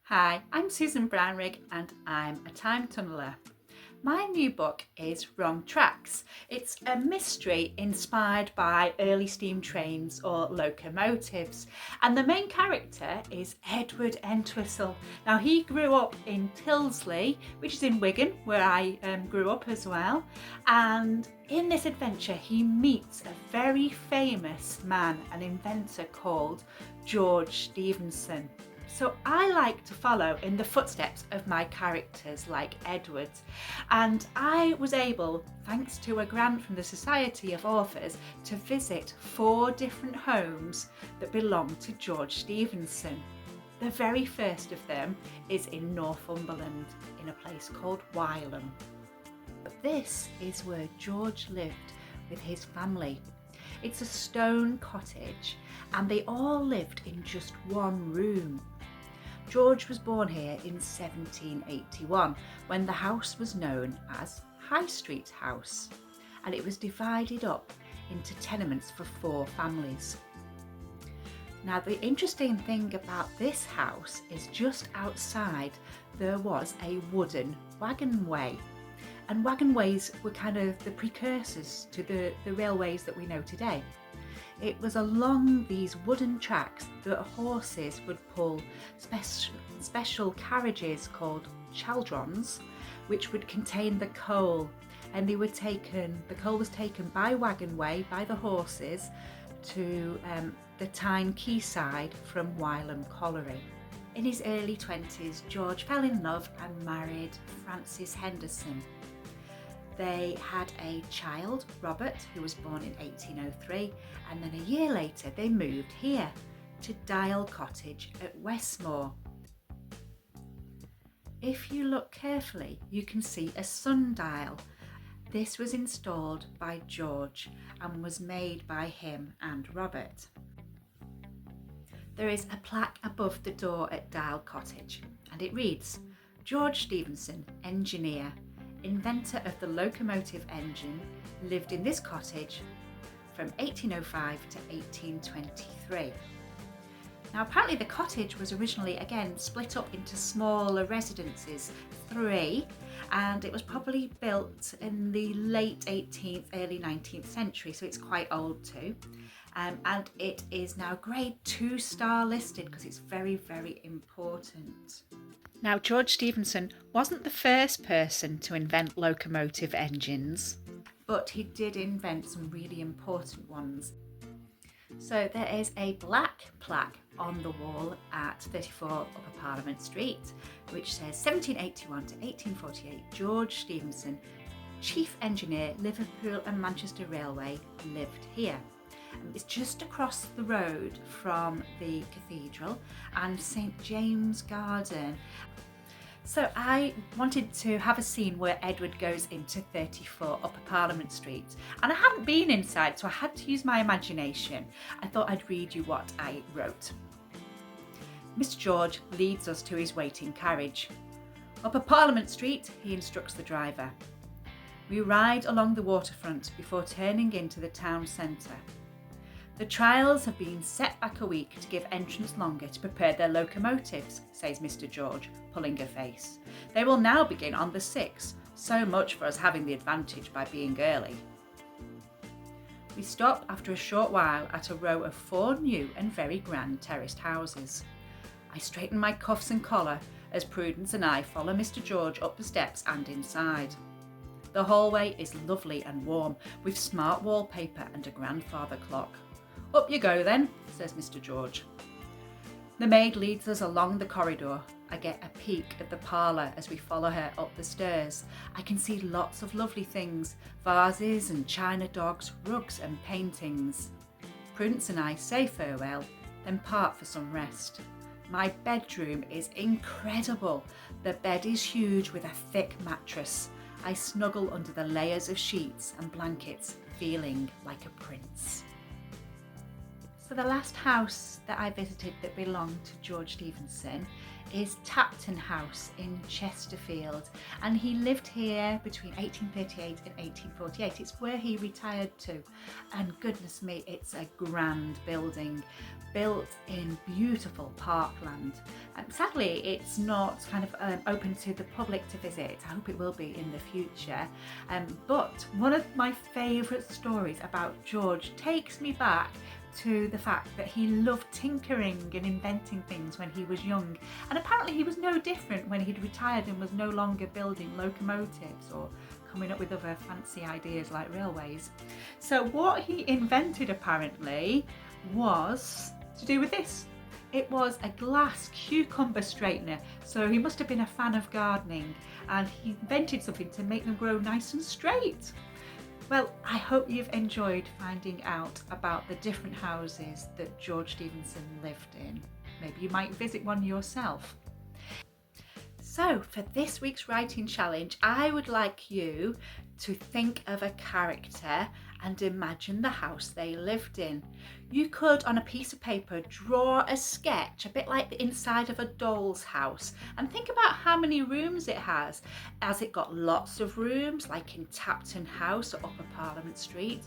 Hi, I'm Susan Brownrigg and I'm a time tunneler. My new book is Wrong Tracks. It's a mystery inspired by early steam trains or locomotives, and the main character is Edward Entwistle. Now, he grew up in Tyldesley, which is in Wigan, where I grew up as well, and in this adventure he meets a very famous man, an inventor called George Stephenson. So I like to follow in the footsteps of my characters like Edward, and I was able, thanks to a grant from the Society of Authors, to visit 4 different homes that belong to George Stephenson. The very first of them is in Northumberland in a place called Wylam. But this is where George lived with his family. It's a stone cottage and they all lived in just one room. George was born here in 1781 when the house was known as High Street House, and it was divided up into tenements for 4 families. Now, the interesting thing about this house is just outside there was a wooden wagon way, and wagon ways were kind of the precursors to the railways that we know today. It was along these wooden tracks that horses would pull special carriages called chaldrons, which would contain the coal, and the coal was taken by wagon way by the horses to the Tyne quayside from Wylam Colliery. In his early 20s, George fell in love and married Frances Henderson. They had a child, Robert, who was born in 1803, and then a year later they moved here to Dial Cottage at Westmore. If you look carefully, you can see a sundial. This was installed by George and was made by him and Robert. There is a plaque above the door at Dial Cottage, and it reads, "George Stephenson, engineer, inventor of the locomotive engine, lived in this cottage from 1805 to 1823. Now, apparently the cottage was originally again split up into smaller residences, 3, and it was probably built in the late 18th, early 19th century, so it's quite old too. And it is now grade 2-star listed because it's very, very important. Now, George Stephenson wasn't the first person to invent locomotive engines, but he did invent some really important ones. So there is a black plaque on the wall at 34 Upper Parliament Street, which says 1781 to 1848, George Stephenson, Chief Engineer, Liverpool and Manchester Railway, lived here. It's just across the road from the cathedral and St James Garden. So I wanted to have a scene where Edward goes into 34 Upper Parliament Street, and I hadn't been inside, so I had to use my imagination. I thought I'd read you what I wrote. Mr. George leads us to his waiting carriage. Upper Parliament Street, he instructs the driver. We ride along the waterfront before turning into the town centre. The trials have been set back a week to give entrance longer to prepare their locomotives, says Mr. George, pulling a face. They will now begin on the 6th, so much for us having the advantage by being early. We stop after a short while at a row of 4 new and very grand terraced houses. I straighten my cuffs and collar as Prudence and I follow Mr. George up the steps and inside. The hallway is lovely and warm, with smart wallpaper and a grandfather clock. Up you go then, says Mr. George. The maid leads us along the corridor. I get a peek at the parlour as we follow her up the stairs. I can see lots of lovely things, vases and china dogs, rugs and paintings. Prudence and I say farewell, then part for some rest. My bedroom is incredible. The bed is huge with a thick mattress. I snuggle under the layers of sheets and blankets, feeling like a prince. So the last house that I visited that belonged to George Stephenson is Tapton House in Chesterfield, and he lived here between 1838 and 1848. It's where he retired to, and goodness me, it's a grand building built in beautiful parkland. Sadly, it's not kind of open to the public to visit. I hope it will be in the future. But one of my favourite stories about George takes me back to the fact that he loved tinkering and inventing things when he was young, and apparently he was no different when he'd retired and was no longer building locomotives or coming up with other fancy ideas like railways. So what he invented apparently was to do with this. It was a glass cucumber straightener, so he must have been a fan of gardening, and he invented something to make them grow nice and straight. Well, I hope you've enjoyed finding out about the different houses that George Stephenson lived in. Maybe you might visit one yourself. So for this week's writing challenge, I would like you to think of a character and imagine the house they lived in. You could, on a piece of paper, draw a sketch, a bit like the inside of a doll's house, and think about how many rooms it has. Has it got lots of rooms, like in Tapton House or Upper Parliament Street?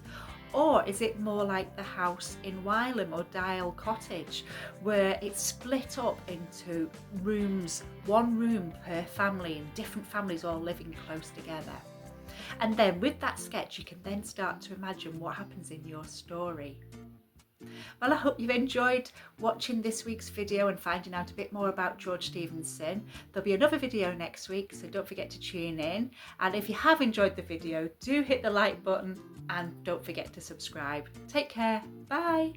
Or is it more like the house in Wylam or Dial Cottage, where it's split up into rooms, one room per family, and different families all living close together? And then with that sketch, you can then start to imagine what happens in your story. Well, I hope you've enjoyed watching this week's video and finding out a bit more about George Stephenson. There'll be another video next week, so don't forget to tune in. And if you have enjoyed the video, do hit the like button and don't forget to subscribe. Take care. Bye.